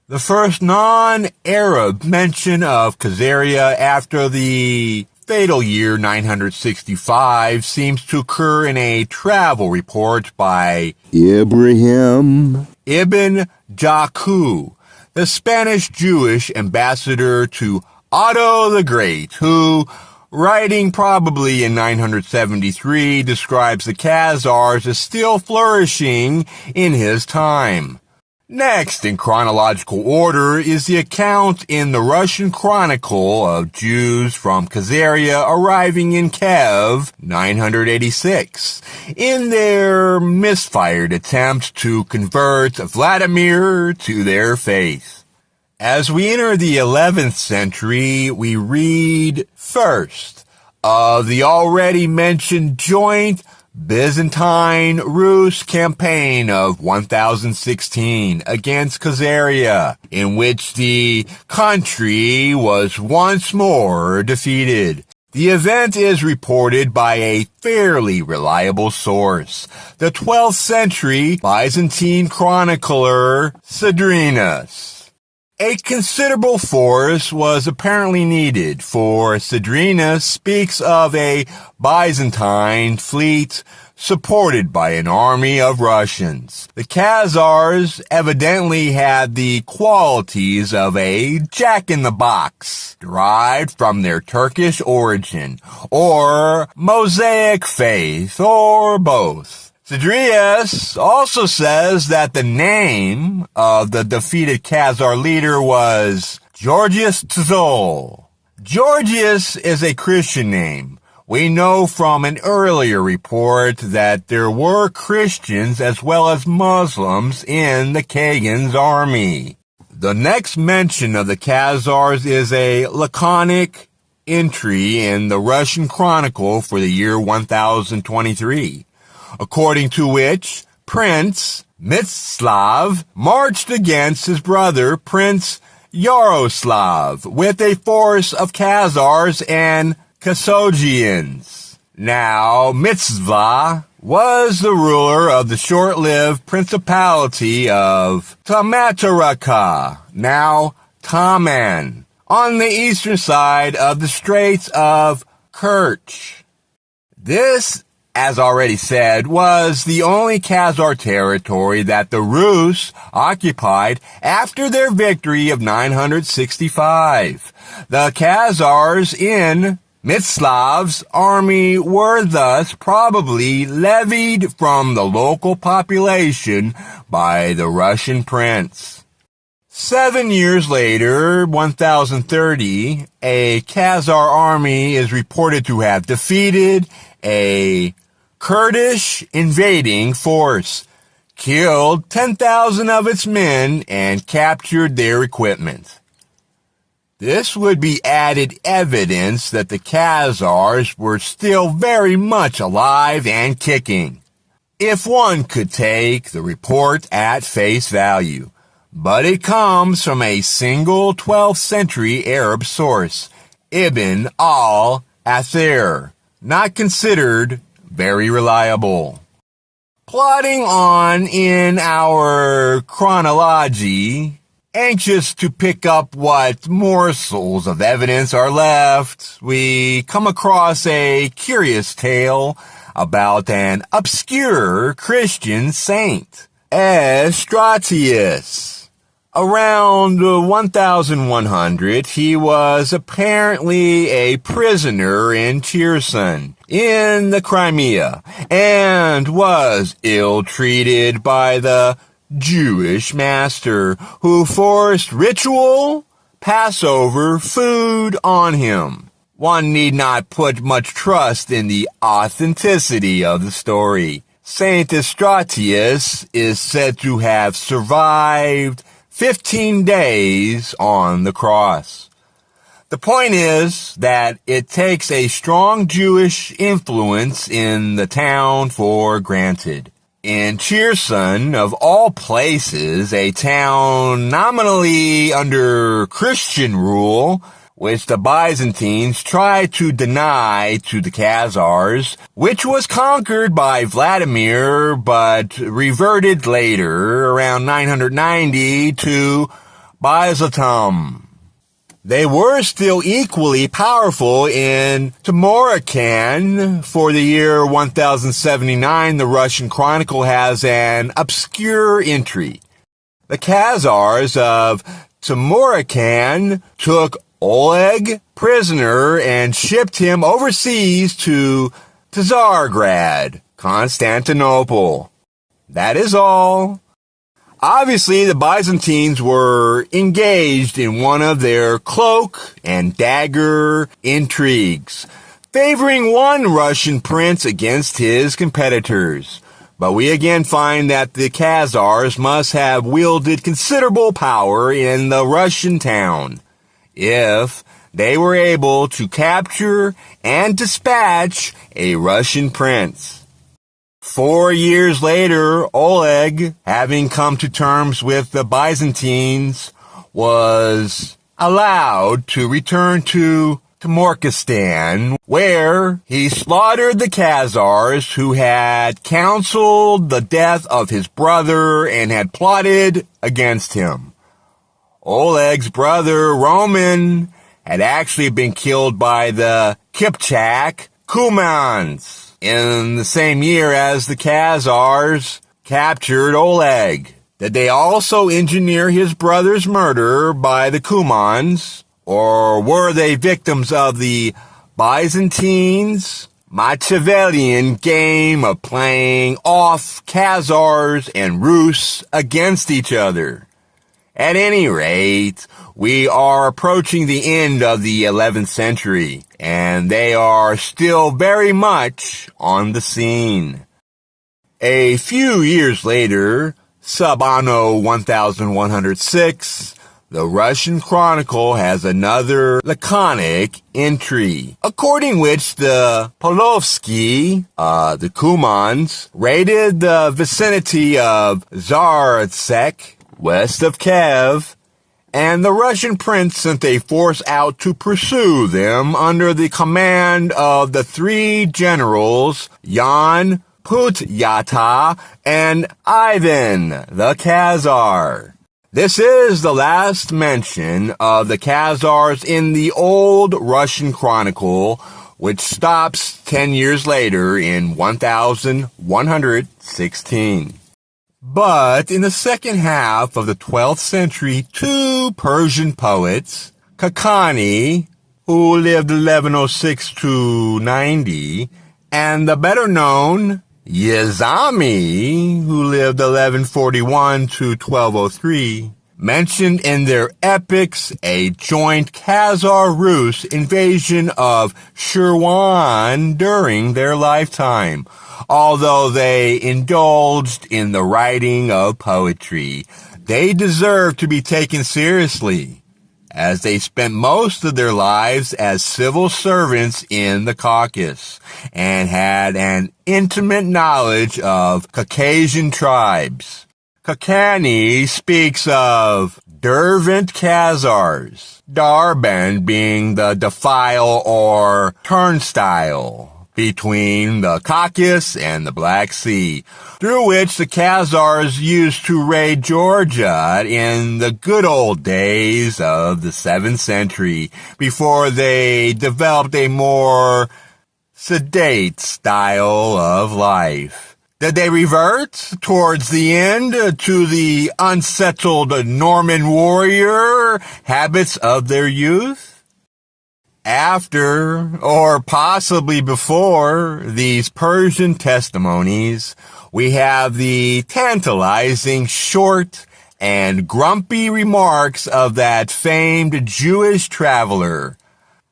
The first non-Arab mention of Khazaria after the fatal year 965 seems to occur in a travel report by Ibrahim Ibn Jaku, the Spanish Jewish ambassador to Otto the Great, who, writing probably in 973, describes the Khazars as still flourishing in his time. Next in chronological order is the account in the Russian Chronicle of Jews from Khazaria arriving in Kiev 986 in their misfired attempt to convert Vladimir to their faith. As we enter the 11th century, we read first of the already mentioned joint Byzantine-Rus campaign of 1016 against Khazaria, in which the country was once more defeated. The event is reported by a fairly reliable source, the 12th century Byzantine chronicler Cedrenus. A considerable force was apparently needed, for Cedrenus speaks of a Byzantine fleet supported by an army of Russians. The Khazars evidently had the qualities of a jack-in-the-box, derived from their Turkish origin, or Mosaic faith, or both. Cedrenus also says that the name of the defeated Khazar leader was Georgius Tzol. Georgius is a Christian name. We know from an earlier report that there were Christians as well as Muslims in the Kagan's army. The next mention of the Khazars is a laconic entry in the Russian Chronicle for the year 1023. According to which Prince Mstislav marched against his brother Prince Yaroslav with a force of Khazars and Kasogians. Now, Mstislav was the ruler of the short-lived Principality of Tamataraqa, now Taman, on the eastern side of the Straits of Kerch. This, as already said, was the only Khazar territory that the Rus occupied after their victory of 965. The Khazars in Mstislav's army were thus probably levied from the local population by the Russian prince. 7 years later, 1030, a Khazar army is reported to have defeated a Kurdish invading force, killed 10,000 of its men, and captured their equipment. This would be added evidence that the Khazars were still very much alive and kicking, if one could take the report at face value. But it comes from a single 12th century Arab source, Ibn al-Athir, not considered very reliable. Plodding on in our chronology, anxious to pick up what morsels of evidence are left, we come across a curious tale about an obscure Christian saint, Estratius. Around 1100, he was apparently a prisoner in Cherson, in the Crimea, and was ill-treated by the Jewish master, who forced ritual Passover food on him. One need not put much trust in the authenticity of the story. Saint Estratius is said to have survived 15 days on the cross. The point is that it takes a strong Jewish influence in the town for granted. In Cherson, of all places, a town nominally under Christian rule, which the Byzantines tried to deny to the Khazars, which was conquered by Vladimir but reverted later, around 990, to Byzantium. They were still equally powerful in Tamorakan. For the year 1079, the Russian Chronicle has an obscure entry. The Khazars of Tamorakan took Oleg prisoner and shipped him overseas to Tsargrad, Constantinople. That is all. Obviously, the Byzantines were engaged in one of their cloak and dagger intrigues, favoring one Russian prince against his competitors. But we again find that the Khazars must have wielded considerable power in the Russian town, if they were able to capture and dispatch a Russian prince. 4 years later, Oleg, having come to terms with the Byzantines, was allowed to return to Timurkistan, where he slaughtered the Khazars who had counseled the death of his brother and had plotted against him. Oleg's brother, Roman, had actually been killed by the Kipchak Cumans in the same year as the Khazars captured Oleg. Did they also engineer his brother's murder by the Cumans, or were they victims of the Byzantines' Machiavellian game of playing off Khazars and Rus against each other? At any rate, we are approaching the end of the 11th century, and they are still very much on the scene. A few years later, sub anno 1106, the Russian Chronicle has another laconic entry, according which the Polovsky, the Cumans, raided the vicinity of Zarzek, west of Kiev, and the Russian prince sent a force out to pursue them under the command of the three generals, Yan, Putyata, and Ivan the Khazar. This is the last mention of the Khazars in the Old Russian Chronicle, which stops 10 years later in 1116. But in the second half of the 12th century, two Persian poets, Kakani, who lived 1106 to 90, and the better-known Yazami, who lived 1141 to 1203, mentioned in their epics a joint Khazar-Rus invasion of Shirvan during their lifetime. Although they indulged in the writing of poetry, they deserve to be taken seriously, as they spent most of their lives as civil servants in the Caucasus and had an intimate knowledge of Caucasian tribes. Kakani speaks of Dervent Khazars, Darband being the defile or turnstile between the Caucasus and the Black Sea, through which the Khazars used to raid Georgia in the good old days of the 7th century, before they developed a more sedate style of life. Did they revert towards the end to the unsettled Norman warrior habits of their youth? After, or possibly before, these Persian testimonies, we have the tantalizing, short, and grumpy remarks of that famed Jewish traveler,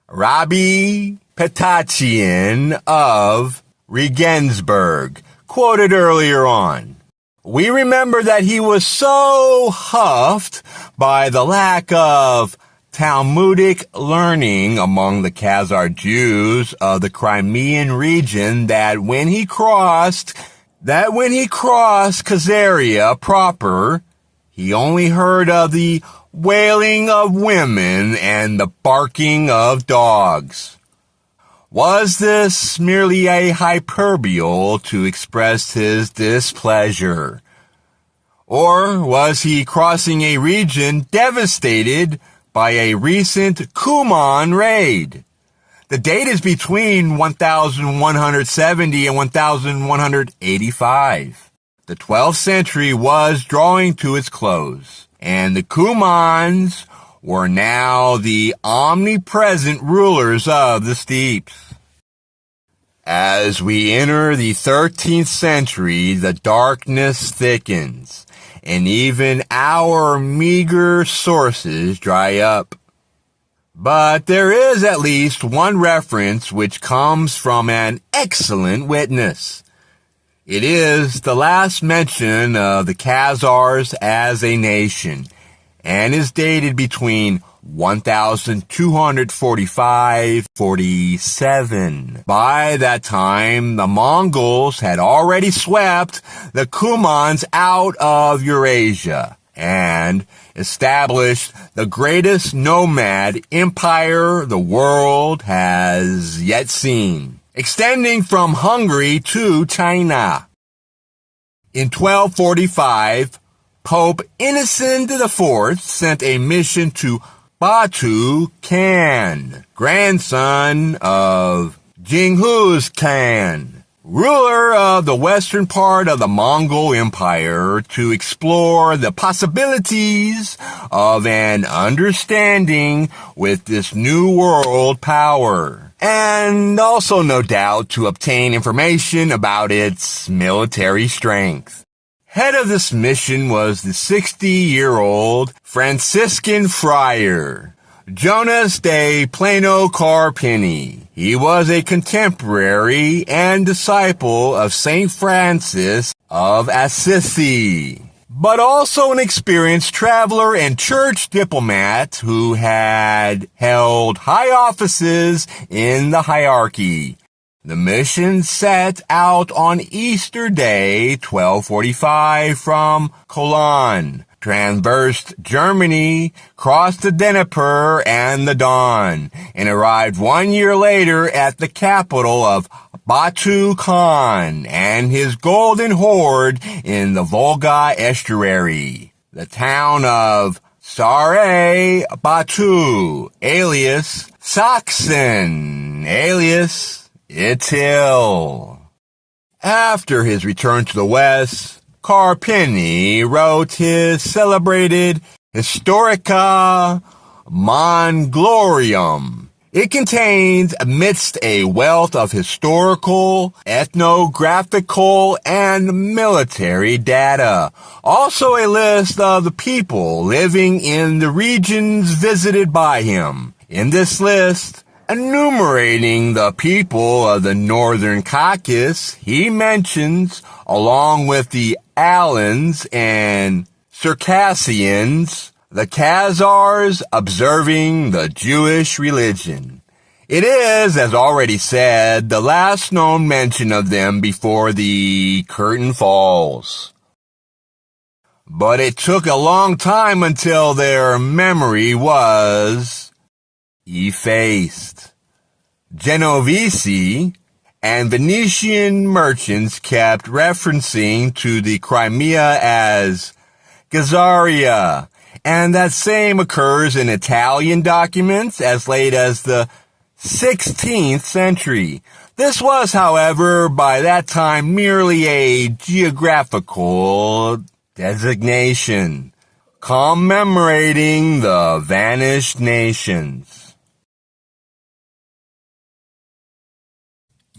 Rabbi Petachian of Regensburg, quoted earlier on. We remember that he was so huffed by the lack of Talmudic learning among the Khazar Jews of the Crimean region that when he crossed Khazaria proper, he only heard of the wailing of women, and the barking of dogs. Was this merely a hyperbole to express his displeasure? Or was he crossing a region devastated by a recent Kuman raid? The date is between 1170 and 1185. The 12th century was drawing to its close, and the Kumans were now the omnipresent rulers of the steppes. As we enter the 13th century, the darkness thickens, and even our meager sources dry up. But there is at least one reference which comes from an excellent witness. It is the last mention of the Khazars as a nation, and is dated between 1245-47. By that time, the Mongols had already swept the Kumans out of Eurasia and established the greatest nomad empire the world has yet seen, extending from Hungary to China. In 1245, Pope Innocent IV sent a mission to Batu Khan, grandson of Genghis Khan, ruler of the western part of the Mongol Empire, to explore the possibilities of an understanding with this new world power, and also no doubt to obtain information about its military strength. Head of this mission was the 60-year-old Franciscan friar, Jonas de Plano Carpini. He was a contemporary and disciple of St. Francis of Assisi, but also an experienced traveler and church diplomat who had held high offices in the hierarchy. The mission set out on Easter Day, 1245, from Cologne, traversed Germany, crossed the Dnieper and the Don, and arrived 1 year later at the capital of Batu Khan and his golden horde in the Volga estuary. The town of Sare Batu, alias Sachsen, alias Itil. After his return to the West, Carpini wrote his celebrated Historica Monglorium. It contains, amidst a wealth of historical, ethnographical, and military data, also a list of the people living in the regions visited by him. In this list, enumerating the people of the northern Caucasus, he mentions, along with the Alans and Circassians, the Khazars observing the Jewish religion. It is, as already said, the last known mention of them before the curtain falls. But it took a long time until their memory was effaced. Genovese and Venetian merchants kept referencing to the Crimea as Gazaria, and that same occurs in Italian documents as late as the 16th century. This was, however, by that time merely a geographical designation, commemorating the vanished nations.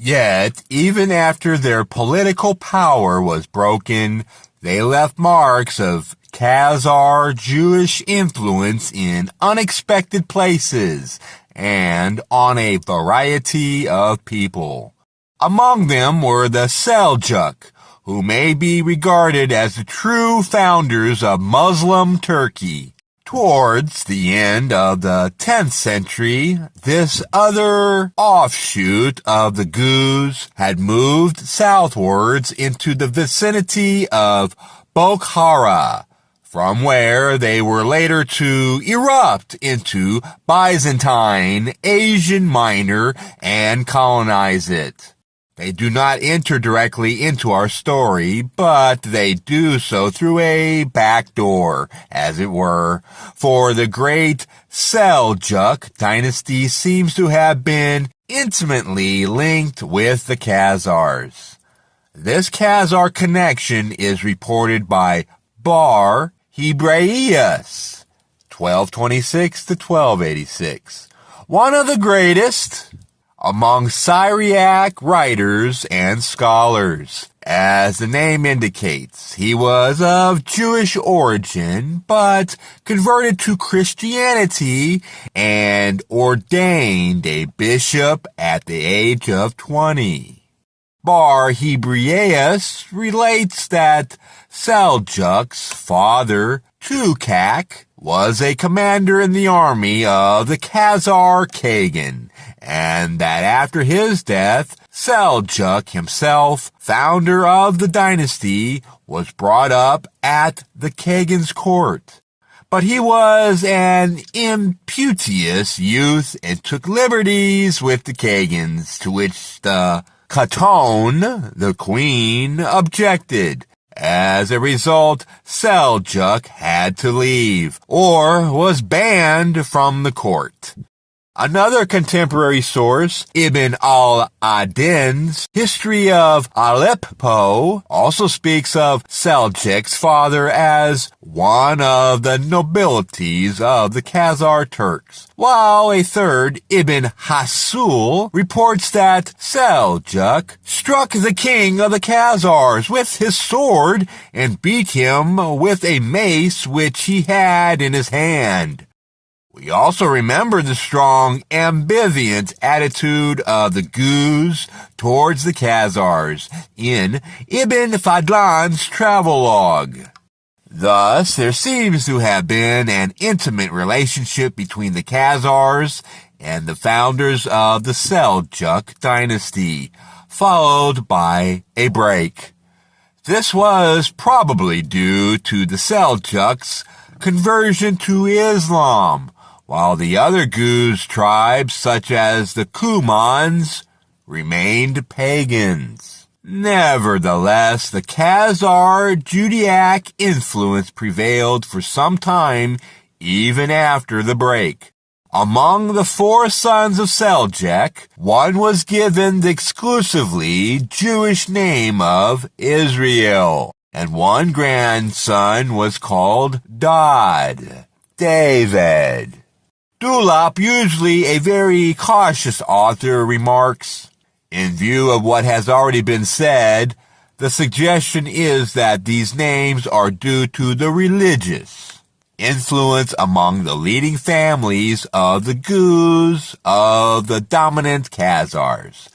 Yet, even after their political power was broken, they left marks of Khazar Jewish influence in unexpected places and on a variety of people. Among them were the Seljuk, who may be regarded as the true founders of Muslim Turkey. Towards the end of the 10th century, this other offshoot of the Guz had moved southwards into the vicinity of Bokhara, from where they were later to erupt into Byzantine, Asian Minor, and colonize it. They do not enter directly into our story, but they do so through a back door, as it were, for the great Seljuk dynasty seems to have been intimately linked with the Khazars. This Khazar connection is reported by Bar Hebraeus, 1226 to 1286, one of the greatest among Syriac writers and scholars. As the name indicates, he was of Jewish origin, but converted to Christianity and ordained a bishop at the age of 20. Bar Hebraeus relates that Seljuk's father, Tukak, was a commander in the army of the Khazar Khagan, and that after his death, Seljuk himself, founder of the dynasty, was brought up at the Khagan's court. But he was an impetuous youth and took liberties with the Khagans, to which the Khatun, the queen, objected. As a result, Seljuk had to leave, or was banned from the court. Another contemporary source, Ibn al-Adin's History of Aleppo, also speaks of Seljuk's father as one of the nobilities of the Khazar Turks, while a third, Ibn Hasul, reports that Seljuk struck the king of the Khazars with his sword and beat him with a mace which he had in his hand. We also remember the strong, ambivalent attitude of the Gus towards the Khazars in Ibn Fadlan's travelogue. Thus, there seems to have been an intimate relationship between the Khazars and the founders of the Seljuk dynasty, followed by a break. This was probably due to the Seljuks' conversion to Islam, while the other Gus tribes, such as the Cumans, remained pagans. Nevertheless, the Khazar Judaic influence prevailed for some time, even after the break. Among the 4 sons of Seljuk, one was given the exclusively Jewish name of Israel, and one grandson was called David. Dulap, usually a very cautious author, remarks, in view of what has already been said, the suggestion is that these names are due to the religious influence among the leading families of the Gus of the dominant Khazars.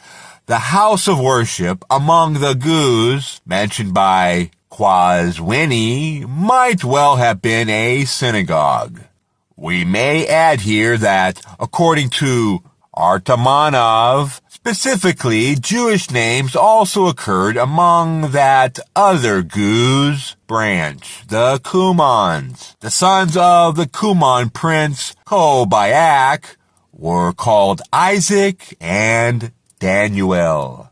The house of worship among the Gus, mentioned by Qazwini, might well have been a synagogue. We may add here that, according to Artamanov, specifically, Jewish names also occurred among that other Gus branch, the Cumans. The sons of the Cuman prince Kobayak were called Isaac and Daniel.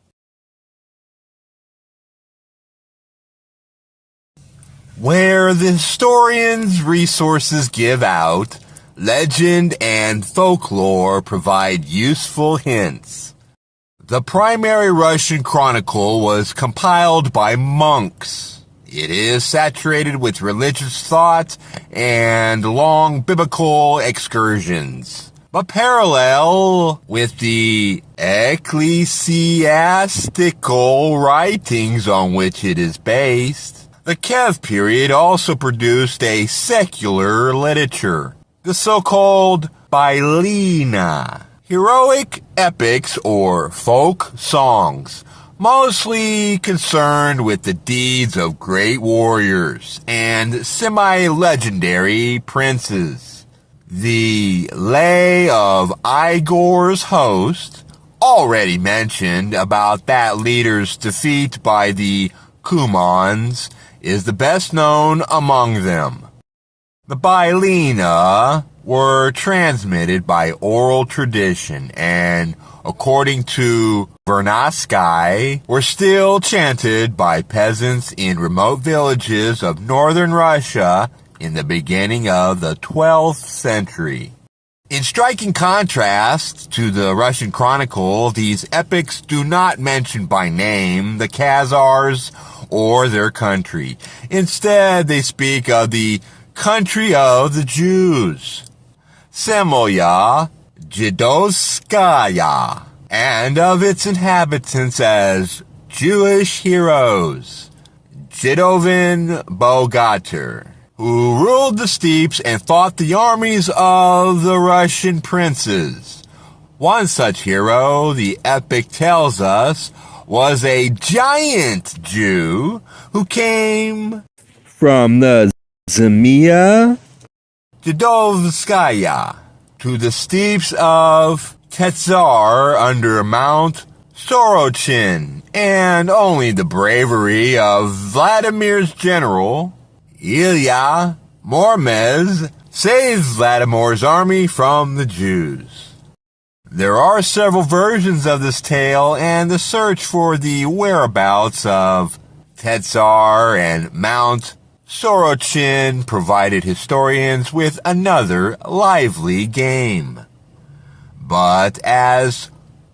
Where the historian's resources give out, legend and folklore provide useful hints. The primary Russian chronicle was compiled by monks. It is saturated with religious thought and long biblical excursions. But parallel with the ecclesiastical writings on which it is based, the Kiev period also produced a secular literature, the so-called Bylina, heroic epics or folk songs, mostly concerned with the deeds of great warriors and semi-legendary princes. The Lay of Igor's Host, already mentioned about that leader's defeat by the Cumans, is the best known among them. The Bylina were transmitted by oral tradition and, according to Vernadsky, were still chanted by peasants in remote villages of northern Russia in the beginning of the 12th century. In striking contrast to the Russian chronicle, these epics do not mention by name the Khazars or their country. Instead, they speak of the country of the Jews, Semolya Jidovskaya, and of its inhabitants as Jewish heroes, Jidovin Bogatyr, who ruled the steppes and fought the armies of the Russian princes. One such hero, the epic tells us, was a giant Jew who came from the Zemlya Jidovskaya to the steppes of Tetzar under Mount Sorochin, and only the bravery of Vladimir's general, Ilya Mormez, saves Vladimir's army from the Jews. There are several versions of this tale, and the search for the whereabouts of Tetzar and Mount Sorochin provided historians with another lively game. But as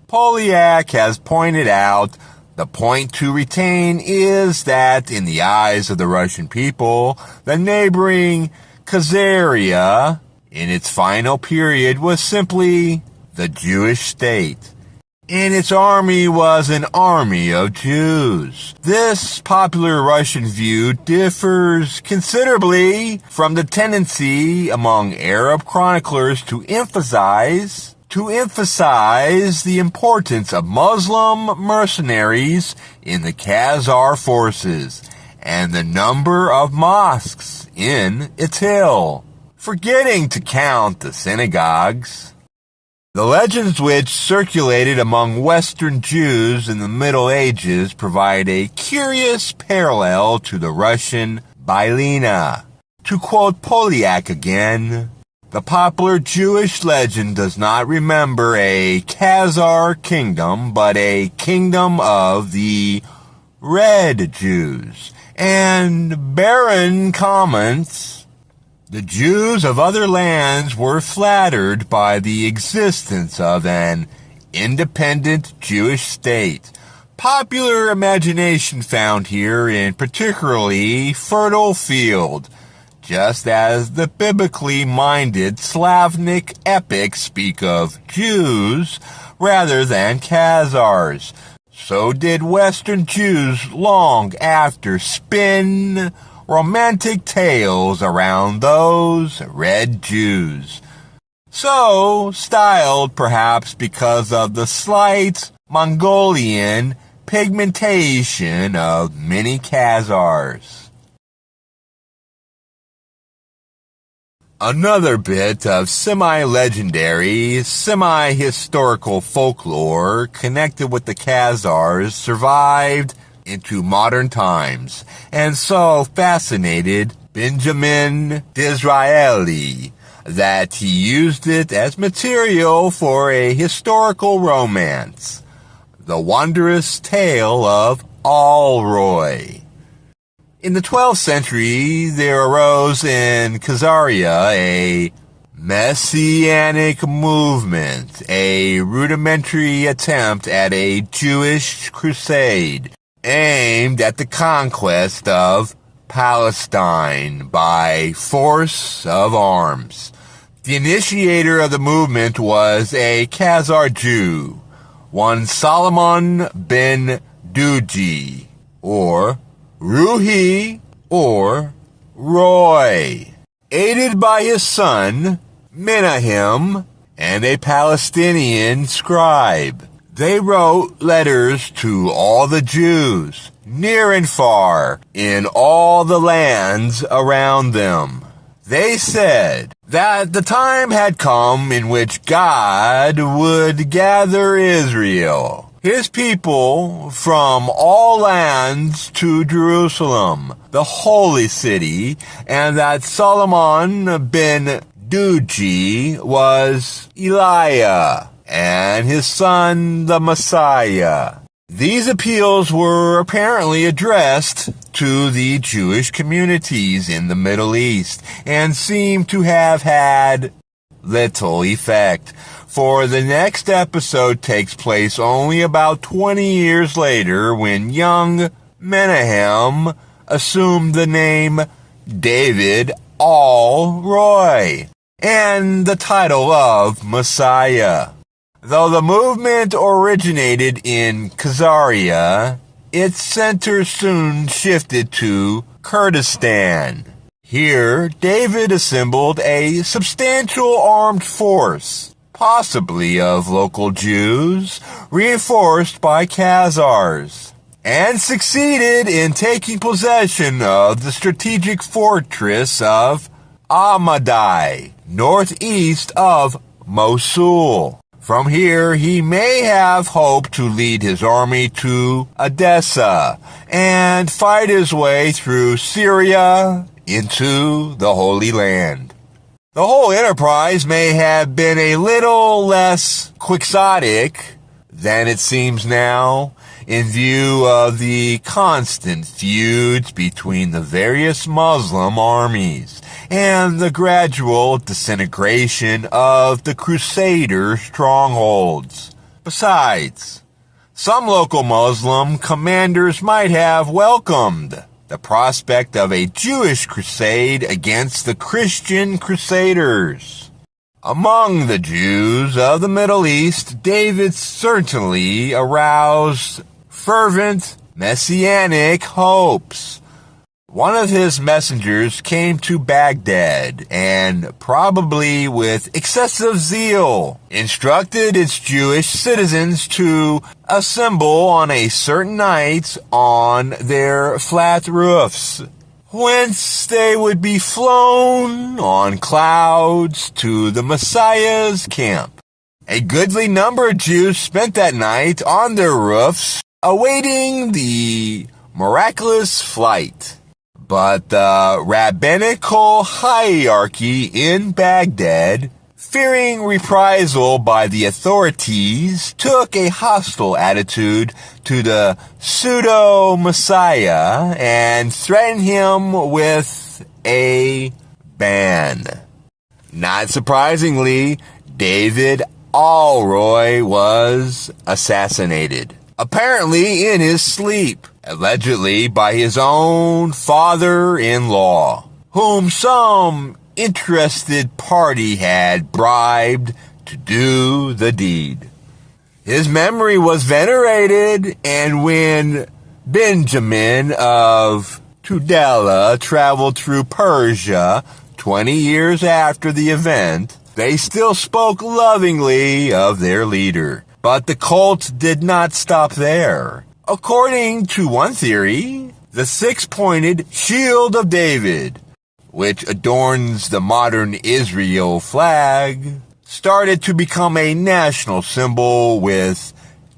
Polyak has pointed out, the point to retain is that in the eyes of the Russian people, the neighboring Khazaria in its final period was simply the Jewish state, and its army was an army of Jews. This popular Russian view differs considerably from the tendency among Arab chroniclers to emphasize the importance of Muslim mercenaries in the Khazar forces and the number of mosques in Itil, forgetting to count the synagogues. The legends which circulated among Western Jews in the Middle Ages provide a curious parallel to the Russian Bylina. To quote Polyak again, the popular Jewish legend does not remember a Khazar kingdom, but a kingdom of the Red Jews. And Baron comments, the Jews of other lands were flattered by the existence of an independent Jewish state. Popular imagination found here in particularly fertile field, just as the biblically minded Slavonic epics speak of Jews rather than Khazars. So did Western Jews long after spin romantic tales around those Red Jews. So styled perhaps because of the slight Mongolian pigmentation of many Khazars. Another bit of semi-legendary, semi-historical folklore connected with the Khazars survived into modern times, and so fascinated Benjamin Disraeli that he used it as material for a historical romance, The Wondrous Tale of Alroy. In the 12th century, there arose in Khazaria a Messianic movement, a rudimentary attempt at a Jewish crusade aimed at the conquest of Palestine by force of arms. The initiator of the movement was a Khazar Jew, one Solomon ben Duji, or Ruhi, or Roy, aided by his son Menahem and a Palestinian scribe. They wrote letters to all the Jews, near and far, in all the lands around them. They said that the time had come in which God would gather Israel, his people from all lands to Jerusalem, the holy city, and that Solomon ben Duji was Eliah, and his son the Messiah. These appeals were apparently addressed to the Jewish communities in the Middle East and seem to have had little effect, for the next episode takes place only about 20 years later when young Menahem assumed the name David Al-Roy and the title of Messiah. Though the movement originated in Khazaria, its center soon shifted to Kurdistan. Here, David assembled a substantial armed force, possibly of local Jews, reinforced by Khazars, and succeeded in taking possession of the strategic fortress of Ahmadai, northeast of Mosul. From here, he may have hoped to lead his army to Edessa and fight his way through Syria into the Holy Land. The whole enterprise may have been a little less quixotic than it seems now, in view of the constant feuds between the various Muslim armies and the gradual disintegration of the Crusader strongholds. Besides, some local Muslim commanders might have welcomed the prospect of a Jewish crusade against the Christian Crusaders. Among the Jews of the Middle East, David certainly aroused fervent messianic hopes. One of his messengers came to Baghdad and, probably with excessive zeal, instructed its Jewish citizens to assemble on a certain night on their flat roofs, whence they would be flown on clouds to the Messiah's camp. A goodly number of Jews spent that night on their roofs, awaiting the miraculous flight. But the rabbinical hierarchy in Baghdad, fearing reprisal by the authorities, took a hostile attitude to the pseudo-Messiah and threatened him with a ban. Not surprisingly, David Al-Roy was assassinated, apparently in his sleep, allegedly by his own father-in-law, whom some interested party had bribed to do the deed. His memory was venerated, and when Benjamin of Tudela traveled through Persia 20 years after the event, they still spoke lovingly of their leader. But the cult did not stop there. According to one theory, the six-pointed Shield of David, which adorns the modern Israel flag, started to become a national symbol with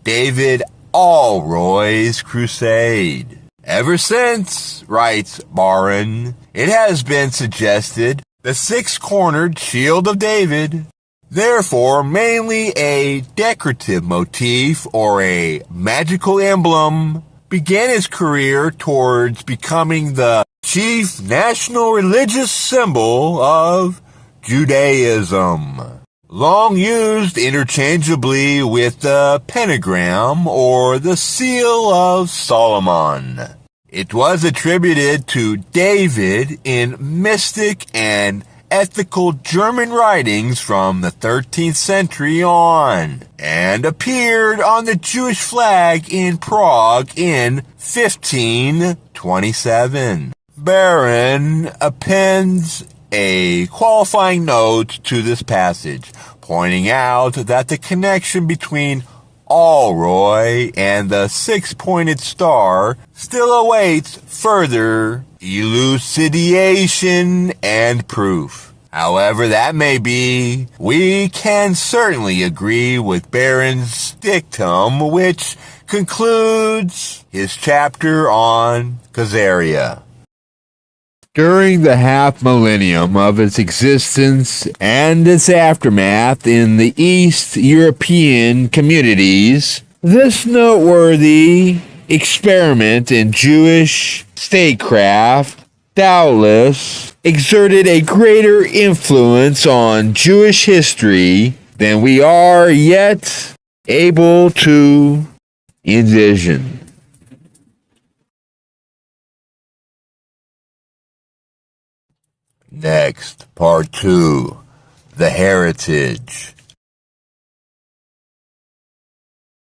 David Al-Roy's crusade. Ever since, writes Barron, it has been suggested the six-cornered Shield of David, therefore mainly a decorative motif or a magical emblem, began his career towards becoming the chief national religious symbol of Judaism, long used interchangeably with the pentagram or the seal of Solomon. It was attributed to David in mystic and ethical German writings from the 13th century on, and appeared on the Jewish flag in Prague in 1527. Barron appends a qualifying note to this passage, pointing out that the connection between Al-Roy and the six-pointed star still awaits further elucidation and proof. However that may be, we can certainly agree with Barron's dictum, which concludes his chapter on Khazaria. During the half-millennium of its existence and its aftermath in the East European communities, this noteworthy experiment in Jewish statecraft doubtless exerted a greater influence on Jewish history than we are yet able to envision. Next, part 2, the heritage.